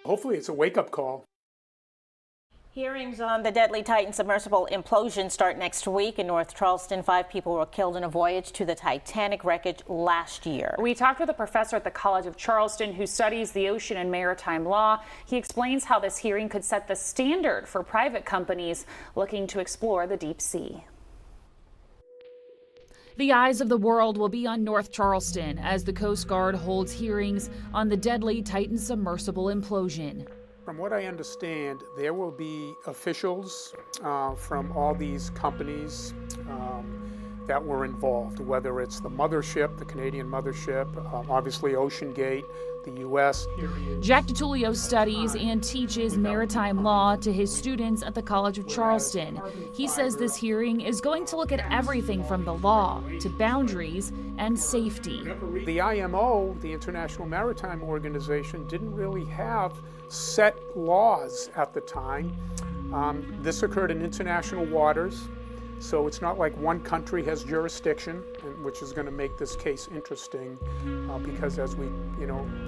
Hopefully it's a wake-up call. Hearings on the deadly Titan submersible implosion start next week in North Charleston. 5 people were killed in a voyage to the Titanic wreckage last year. We talked with a professor at the College of Charleston who studies the ocean and maritime law. He explains how this hearing could set the standard for private companies looking to explore the deep sea. The eyes of the world will be on North Charleston as the Coast Guard holds hearings on the deadly Titan submersible implosion. From what I understand, there will be officials from all these companies that were involved, whether it's the mothership, the Canadian mothership, obviously Ocean Gate, the U.S. Jack DiTullio studies and teaches maritime law to his students at the College of Charleston. He says this hearing is going to look at everything from the law to boundaries and safety. The IMO, the International Maritime Organization, didn't really have set laws at the time. This occurred in international waters, so it's not like one country has jurisdiction, which is going to make this case interesting because as we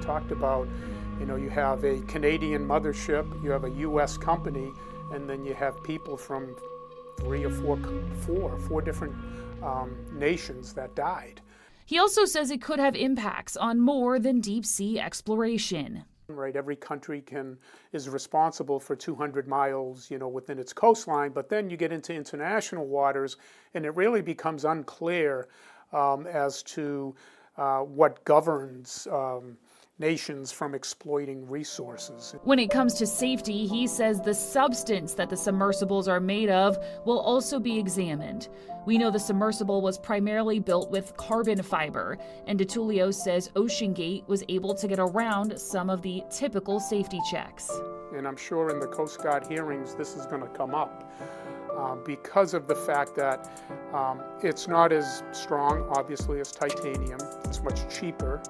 talked about, you have a Canadian mothership, you have a U.S. company, and then you have people from four different nations that died. He also says it could have impacts on more than deep sea exploration. Right, every country is responsible for 200 miles, within its coastline, but then you get into international waters, and it really becomes unclear as to what governs nations from exploiting resources. When it comes to safety, he says the substance that the submersibles are made of will also be examined. We know the submersible was primarily built with carbon fiber, and DiTullio says Ocean Gate was able to get around some of the typical safety checks. And I'm sure in the Coast Guard hearings this is going to come up because of the fact that it's not as strong, obviously, as titanium. It's much cheaper.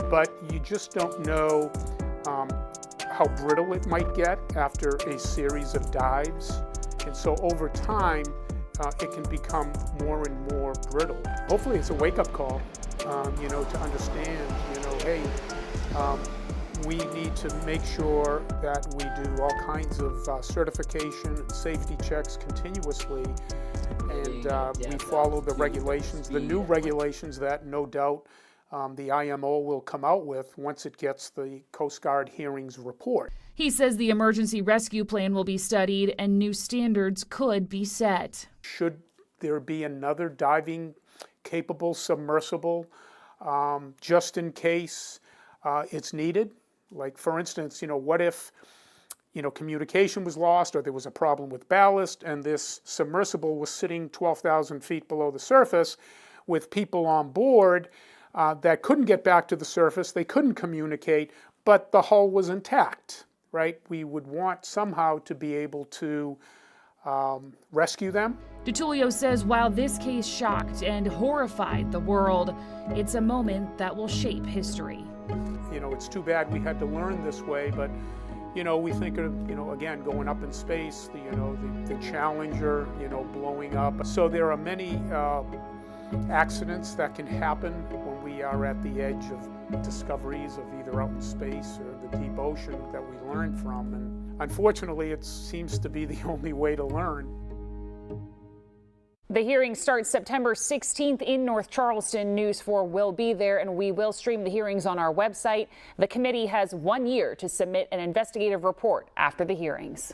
But you just don't know how brittle it might get after a series of dives. And so over time, it can become more and more brittle. Hopefully it's a wake-up call, to understand, hey, we need to make sure that we do all kinds of certification and safety checks continuously, and we follow the regulations, the new regulations that no doubt the IMO will come out with once it gets the Coast Guard hearings report. He says the emergency rescue plan will be studied and new standards could be set. Should there be another diving-capable submersible just in case it's needed? Like, for instance, what if communication was lost or there was a problem with ballast and this submersible was sitting 12,000 feet below the surface with people on board that couldn't get back to the surface, they couldn't communicate, but the hull was intact, right? We would want somehow to be able to rescue them. DiTullio says while this case shocked and horrified the world, it's a moment that will shape history. It's too bad we had to learn this way, but we think of, again, going up in space, the Challenger, blowing up. So there are many accidents that can happen when we are at the edge of discoveries of either out in space or the deep ocean that we learn from. And unfortunately, it seems to be the only way to learn. The hearing starts September 16th in North Charleston. News 4 will be there, and we will stream the hearings on our website. The committee has 1 year to submit an investigative report after the hearings.